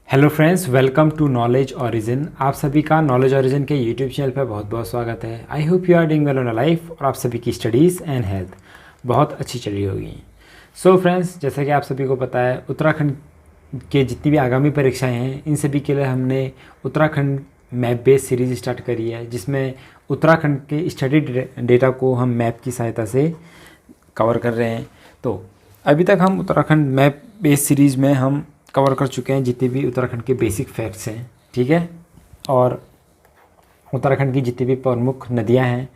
Hello friends, welcome to Knowledge Origin. आप सभी का नॉलेज ओरिजिन के यूट्यूब चैनल पर बहुत बहुत स्वागत है। I hope you are doing well in life और आप सभी की स्टडीज़ एंड हेल्थ बहुत अच्छी चल रही होगी। सो फ्रेंड्स, जैसा कि आप सभी को पता है, उत्तराखंड के जितनी भी आगामी परीक्षाएं हैं इन सभी के लिए हमने Uttarakhand map based series start करी है, जिसमें उत्तराखंड के स्टडी डेटा को हम मैप की सहायता से कवर कर रहे हैं। तो अभी तक हम उत्तराखंड मैप बेस्ड सीरीज़ में हम कवर कर चुके हैं जितने भी उत्तराखंड के बेसिक फैक्ट्स हैं, ठीक है, और उत्तराखंड की जितनी भी प्रमुख नदियां हैं।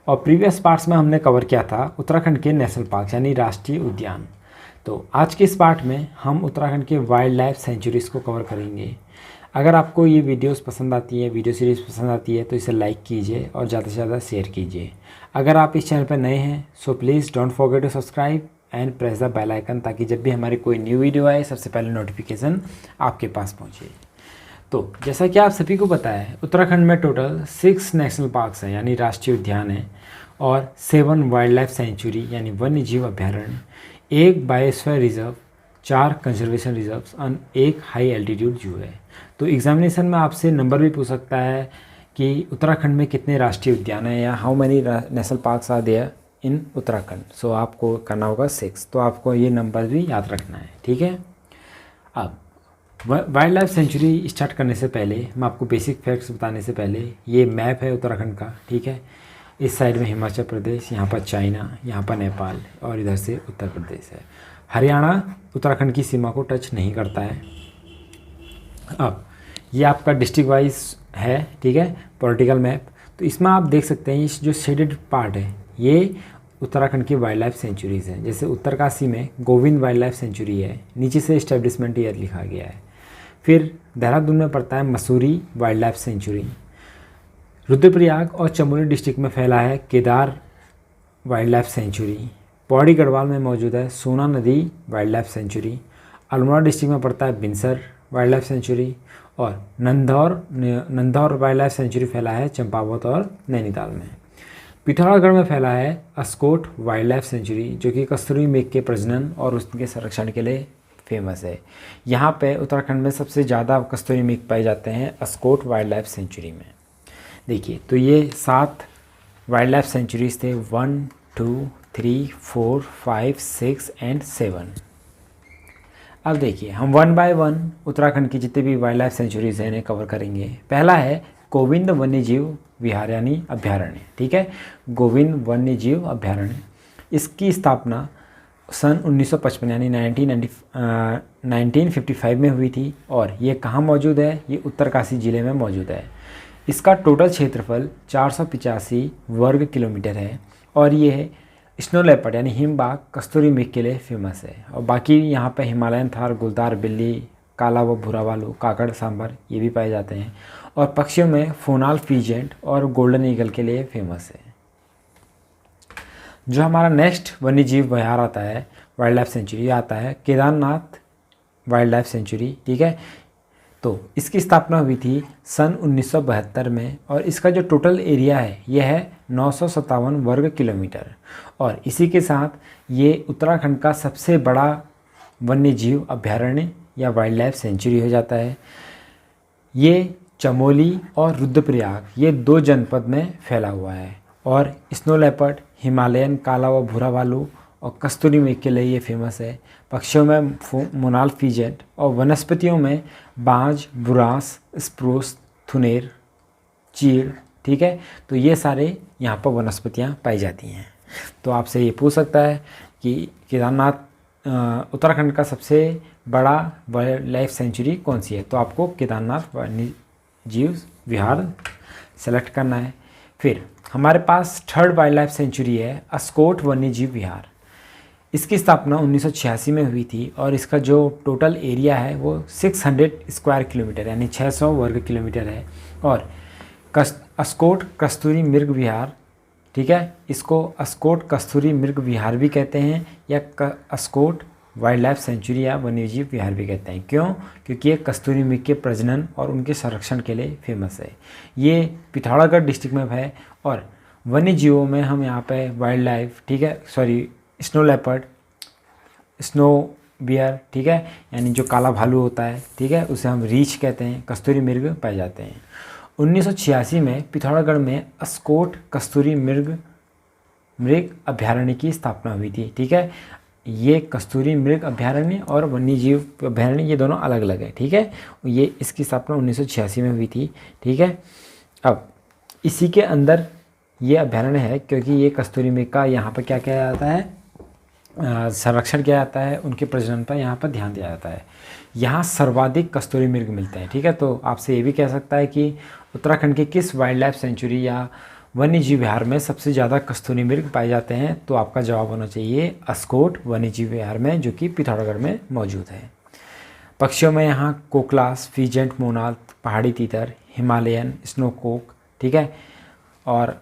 और प्रीवियस पार्ट्स में हमने कवर किया था उत्तराखंड के नेशनल पार्क यानी राष्ट्रीय उद्यान। तो आज के इस पार्ट में हम उत्तराखंड के वाइल्ड लाइफ सेंचुरीज़ को कवर करेंगे। अगर आपको ये वीडियोस पसंद आती है, वीडियो सीरीज़ पसंद आती है, तो इसे लाइक कीजिए और ज़्यादा से ज़्यादा शेयर कीजिए। अगर आप इस चैनल पर नए हैं so please don't forget to subscribe and press the bell icon, ताकि जब भी हमारी कोई न्यू वीडियो आए सबसे पहले नोटिफिकेशन आपके पास पहुंचे। तो जैसा कि आप सभी को पता है, उत्तराखंड में टोटल 6 नेशनल पार्क्स हैं यानी राष्ट्रीय उद्यान हैं, और 7 वाइल्ड लाइफ सेंचुरी यानी वन्य जीव अभ्यारण्य, 1 बायोस्फीयर रिजर्व, 4 कंजर्वेशन रिजर्व्स और 1 हाई एल्टीट्यूड जू है। तो एग्जामिनेशन में आपसे नंबर भी पूछ सकता है कि उत्तराखंड में कितने राष्ट्रीय उद्यान हैं, या how many national parks are there in Uttarakhand. So आपको करना होगा 6, तो आपको ये नंबर भी याद रखना है, ठीक है। अब वाइल्ड लाइफ सेंचुरी स्टार्ट करने से पहले, मैं आपको बेसिक फैक्ट्स बताने से पहले, ये मैप है उत्तराखंड का, ठीक है। इस साइड में हिमाचल प्रदेश, यहाँ पर चाइना, यहाँ पर नेपाल और इधर से उत्तर प्रदेश है। हरियाणा उत्तराखंड की सीमा को टच नहीं करता है। अब ये आपका डिस्ट्रिक्ट वाइज है, ठीक है, पॉलिटिकल मैप। तो इसमें आप देख सकते हैं इस जो शेडेड पार्ट है ये उत्तराखंड की वाइल्ड लाइफ सेंचुरीज़ हैं। जैसे उत्तरकाशी में गोविंद वाइल्ड लाइफ सेंचुरी है, नीचे से एस्टेब्लिशमेंट ईयर लिखा गया है। फिर देहरादून में पड़ता है Mussoorie wild life sanctuary. Rudraprayag और चमोली डिस्ट्रिक्ट में फैला है Kedar wild life sanctuary. Pauri Garhwal में मौजूद है सोना नदी wild life sanctuary. Almora district में पड़ता है बिनसर वाइल्ड लाइफ सेंचुरी। और नंदौर वाइल्ड लाइफ सेंचुरी फैला है चंपावत और नैनीताल में। पिथौरागढ़ में फैला है अस्कोट वाइल्ड लाइफ सेंचुरी, जो कि कस्तूरी मृग के प्रजनन और उसके संरक्षण के लिए फेमस है। यहाँ पे उत्तराखंड में सबसे ज़्यादा कस्तूरी मृग पाए जाते हैं अस्कोट वाइल्ड लाइफ सेंचुरी में। देखिए, तो ये 7 वाइल्ड लाइफ सेंचुरीज थे, 1 2 3 4 5 6 एंड 7। अब देखिए, हम 1 बाय 1 उत्तराखंड की जितनी भी वाइल्ड लाइफ सेंचुरीज हैं इन्हें कवर करेंगे। पहला है गोविंद वन्य जीव विहार यानी अभ्यारण्य, ठीक है, गोविंद वन्य जीव अभ्यारण्य। इसकी स्थापना सन 1955 यानी 1955 में हुई थी। और ये कहाँ मौजूद है? ये उत्तरकाशी ज़िले में मौजूद है। इसका टोटल क्षेत्रफल 485 वर्ग किलोमीटर है। और ये स्नो लेपर्ड यानी हिमबाग कस्तूरी मृग के लिए फेमस है। और बाकी यहाँ पे हिमालयन थार, गुलदार बिल्ली, काला व भूरा भालू, काकड़, सांभर ये भी पाए जाते हैं। और पक्षियों में फोनाल फीजेंट और गोल्डन ईगल के लिए फेमस है। जो हमारा नेक्स्ट वन्य जीव विहार आता है वाइल्ड लाइफ सेंचुरी आता है केदारनाथ वाइल्ड लाइफ सेंचुरी, ठीक है। तो इसकी स्थापना हुई थी सन 1972 में। और इसका जो टोटल एरिया है यह है 957 वर्ग किलोमीटर। और इसी के साथ ये उत्तराखंड का सबसे बड़ा वन्य जीव अभ्यारण्य या वाइल्ड लाइफ सेंचुरी हो जाता है। ये चमोली और रुद्रप्रयाग ये 2 जनपद में फैला हुआ है। और स्नो लेपर्ड, हिमालयन काला व भूरा भालू और कस्तूरी मृग के लिए ये फेमस है। पक्षियों में मोनाल फीजेंट और वनस्पतियों में बांज, बुरांस, स्प्रूस, थुनेर, चीड़, ठीक है। तो ये सारे यहाँ पर वनस्पतियाँ पाई जाती हैं। तो आपसे ये पूछ सकता है कि केदारनाथ उत्तराखंड का सबसे बड़ा वाइल्ड लाइफ सेंचुरी कौन सी है? तो आपको केदारनाथ वन्य जीव विहार सेलेक्ट करना है। फिर हमारे पास 3rd वाइल्ड लाइफ सेंचुरी है अस्कोट वन्य जीव विहार। इसकी स्थापना 1986 में हुई थी। और इसका जो टोटल एरिया है वो 600 स्क्वायर किलोमीटर यानी 600 वर्ग किलोमीटर है। और अस्कोट कस्तूरी मृग विहार, ठीक है, इसको अस्कोट कस्तूरी मृग विहार भी कहते हैं या अस्कोट वाइल्ड लाइफ सेंचुरी या वन्यजीव विहार भी कहते हैं। क्यों? क्योंकि ये कस्तूरी मृग के प्रजनन और उनके संरक्षण के लिए फेमस है। ये पिथौरागढ़ डिस्ट्रिक्ट में है। और वन्य जीवों में हम यहाँ पे वाइल्ड लाइफ, ठीक है, स्नो लेपर्ड, स्नो बियर, ठीक है, यानी जो काला भालू होता है, ठीक है, उसे हम रीछ कहते हैं, कस्तूरी मृग पाए जाते हैं। 1986 में पिथौरागढ़ में अस्कोट कस्तूरी मृग अभयारण्य की स्थापना हुई थी, ठीक है। ये कस्तूरी मृग अभयारण्य और वन्यजीव अभयारण्य ये दोनों अलग अलग है, ठीक है। ये इसकी स्थापना 1986 में हुई थी, ठीक है। अब इसी के अंदर ये अभयारण्य है क्योंकि ये कस्तूरी मृग का यहाँ पर क्या किया जाता है, संरक्षण किया जाता है, उनके प्रजनन पर यहाँ पर ध्यान दिया जाता है। यहाँ सर्वाधिक कस्तूरी मृग मिलते हैं, ठीक है। तो आपसे ये भी कह सकता है कि उत्तराखंड के किस वाइल्ड लाइफ सेंचुरी या वन्यजीव विहार में सबसे ज़्यादा कस्तूरी मृग पाए जाते हैं, तो आपका जवाब होना चाहिए अस्कोट वन्यजीव विहार में, जो कि पिथौरागढ़ में मौजूद है। पक्षियों में यहाँ कोकलास, फीजेंट मोनाल, पहाड़ी तीतर, हिमालयन स्नोकॉक, ठीक है, और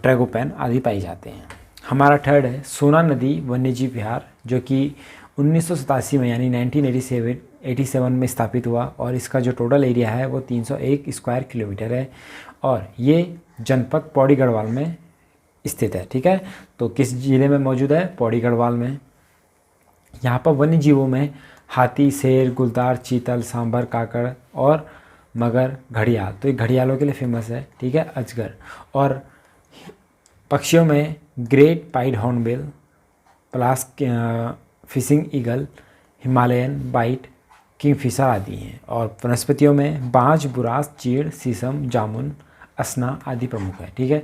ट्रैगोपैन आदि पाए जाते हैं। हमारा थर्ड है सोना नदी वन्यजीव विहार, जो कि 1987 में यानी 1987 में स्थापित हुआ और इसका जो टोटल एरिया है वो 301 स्क्वायर किलोमीटर है और ये जनपद पौड़ी गढ़वाल में स्थित है, ठीक है। तो किस जिले में मौजूद है, पौड़ी गढ़वाल में। यहाँ पर वन्य जीवों में हाथी, शेर, गुलदार, चीतल, सांबर, काकड़ और मगर, घड़ियाल, तो ये घड़ियालों के लिए फेमस है, ठीक है, अजगर। और पक्षियों में great pied hornbill, Pallas fishing eagle, Himalayan white kingfisher आदि हैं। और वनस्पतियों में बांज, बुरास, चीड़, शीशम, जामुन, असना आदि प्रमुख है, ठीक है।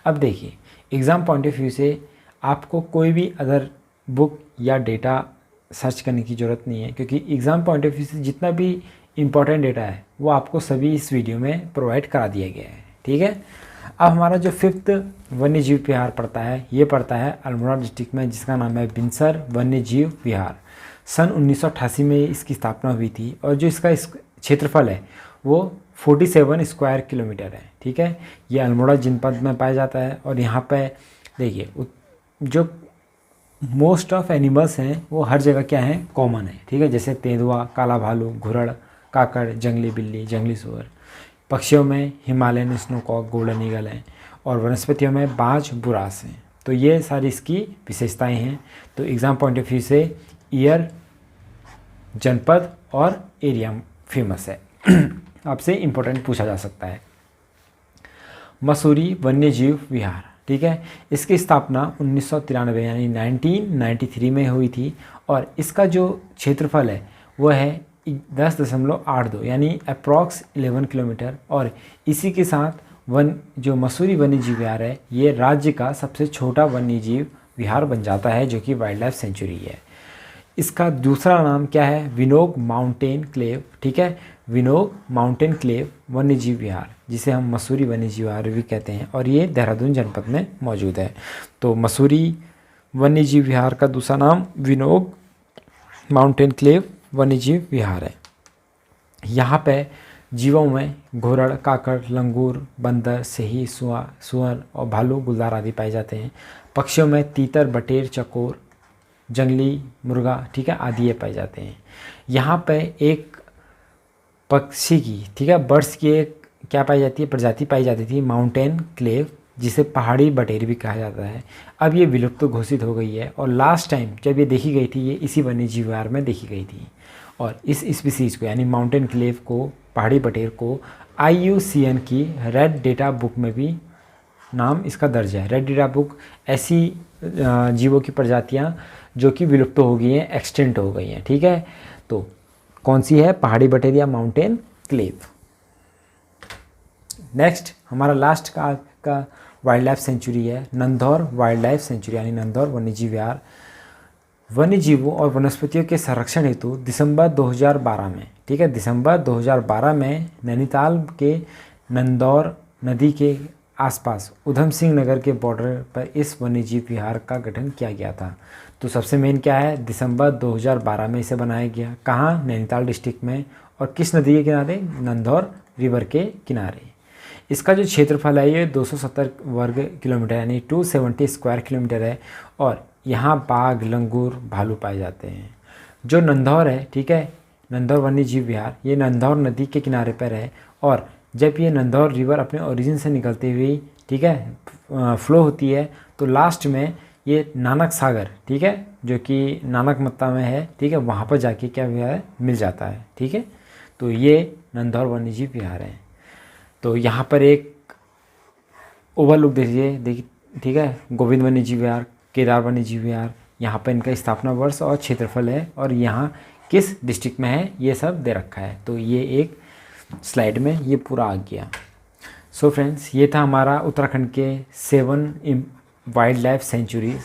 अब देखिए एग्ज़ाम पॉइंट ऑफ व्यू से आपको कोई भी अदर बुक या डेटा सर्च करने की ज़रूरत नहीं है, क्योंकि एग्ज़ाम पॉइंट ऑफ व्यू से जितना भी इम्पॉर्टेंट डेटा है वो आपको सभी इस वीडियो में प्रोवाइड करा दिया गया है, ठीक है। अब हमारा जो 5th वन्यजीव विहार पड़ता है, ये पड़ता है अल्मोड़ा डिस्ट्रिक्ट में, जिसका नाम है बिनसर वन्यजीव विहार। सन 1988 में इसकी स्थापना हुई थी और जो इसका क्षेत्रफल है वो 47 स्क्वायर किलोमीटर है, ठीक है। ये अल्मोड़ा जनपद में पाया जाता है और यहाँ पे देखिए जो मोस्ट ऑफ एनिमल्स हैं वो हर जगह क्या है, कॉमन है, ठीक है। जैसे तेंदुआ, काला भालू, घुरड़, काकड़, जंगली बिल्ली, जंगली सुअर। पक्षियों में हिमालयन स्नोकॉक, गोल्डन ईगल हैं और वनस्पतियों में बाज, बुरास हैं। तो ये सारी इसकी विशेषताएं हैं। तो एग्ज़ाम पॉइंट ऑफ व्यू से ईयर, जनपद और एरिया फेमस है। आपसे इम्पोर्टेंट पूछा जा सकता है। मसूरी वन्यजीव विहार, ठीक है, इसकी स्थापना 1993 यानी 1993 में हुई थी और इसका जो क्षेत्रफल है वो है 10.82 यानी अप्रॉक्स 11 किलोमीटर। और इसी के साथ जो मसूरी वन्यजीव विहार है ये राज्य का सबसे छोटा वन्यजीव विहार बन जाता है, जो कि वाइल्ड लाइफ सेंचुरी है। इसका दूसरा नाम क्या है, विनोग माउंटेन क्लेव, ठीक है, विनोग माउंटेन क्लेव वन्यजीव विहार, जिसे हम मसूरी वन्यजीव विहार भी कहते हैं और ये देहरादून जनपद में मौजूद है। तो मसूरी वन्यजीव विहार का दूसरा नाम विनोग माउंटेन क्लेव वन्यजीव विहार है। यहाँ पे जीवों में घोरड़, काकड़, लंगूर, बंदर, सेही, सुअर और भालू, गुलदार आदि पाए जाते हैं। पक्षियों में तीतर, बटेर, चकोर, जंगली मुर्गा, ठीक है, आदि ये पाए जाते हैं। यहाँ पे एक पक्षी की, ठीक है, बर्ड्स की एक क्या पाई जाती है, प्रजाति पाई जाती थी माउंटेन क्लेव, जिसे पहाड़ी बटेर भी कहा जाता है। अब ये विलुप्त तो घोषित हो गई है और लास्ट टाइम जब ये देखी गई थी ये इसी वन्यजीव विहार में देखी गई थी। और इस स्पीसीज़ को यानी माउंटेन क्लेव को, पहाड़ी बटेर को IUCN की रेड डेटा बुक में भी नाम इसका दर्ज है। रेड डेटा बुक ऐसी जीवों की प्रजातियाँ जो कि विलुप्त हो गई हैं, एक्सटेंट हो गई हैं, ठीक है। तो कौन सी है, पहाड़ी बटेर या माउंटेन क्लेव। नेक्स्ट हमारा लास्ट का वाइल्ड लाइफ सेंचुरी है नंदौर वाइल्ड लाइफ सेंचुरी यानी नंदौर वन्यजीव विहार। वन्यजीवों और वनस्पतियों के संरक्षण हेतु दिसंबर 2012 में, ठीक है, दिसंबर 2012 में नैनीताल के नंदौर नदी के आसपास उधम सिंह नगर के बॉर्डर पर इस वन्यजीव विहार का गठन किया गया था। तो सबसे मेन क्या है, दिसंबर 2012 में इसे बनाया गया। कहाँ, नैनीताल डिस्ट्रिक्ट में। और किस नदी के किनारे, नंदौर रिवर के किनारे। इसका जो क्षेत्रफल है ये 270 वर्ग किलोमीटर यानी 270 स्क्वायर किलोमीटर है और यहाँ बाघ, लंगूर, भालू पाए जाते हैं। जो नंदौर है, ठीक है, नंदौर वन्यजीव विहार, ये नंदौर नदी के किनारे पर है और जब ये नंदौर रिवर अपने ओरिजिन से निकलती हुई, ठीक है, फ्लो होती है तो लास्ट में ये नानक सागर, ठीक है, जो कि नानक मत्ता में है, ठीक है, वहाँ पर जाके क्या विहार मिल जाता है, ठीक है। तो ये नंदौर वन्यजीव विहार है। तो यहाँ पर एक ओवरलुक देखिए, ठीक है, गोविंद वन्यजीव विहार, केदार वन्यजीव विहार, यहाँ पर इनका स्थापना वर्ष और क्षेत्रफल है और यहाँ किस डिस्ट्रिक्ट में है ये सब दे रखा है। तो ये एक स्लाइड में ये पूरा आ गया। सो फ्रेंड्स, ये था हमारा उत्तराखंड के 7 wild life sanctuaries.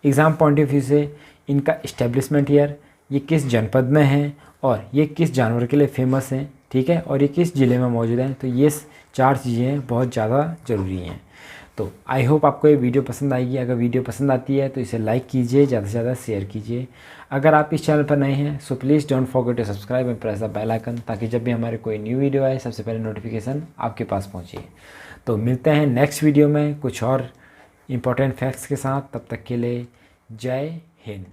Exam point of view से इनका इस्टेब्लिशमेंट ईयर, ये किस जनपद में है और ये किस जानवर के लिए फेमस हैं, ठीक है, और ये किस ज़िले में मौजूद हैं। तो ये 4 चीज़ें बहुत ज़्यादा ज़रूरी हैं। तो आई होप आपको ये वीडियो पसंद आएगी। अगर वीडियो पसंद आती है तो इसे लाइक कीजिए, ज़्यादा से ज़्यादा शेयर कीजिए। अगर आप इस चैनल पर नए हैं so please don't forget to subscribe and press the bell icon, ताकि जब भी हमारे कोई न्यू वीडियो आए सबसे पहले नोटिफिकेशन आपके पास पहुँचे। तो मिलते हैं नेक्स्ट वीडियो में कुछ और इम्पोर्टेंट फैक्ट्स के साथ। तब तक के लिए जय हिंद।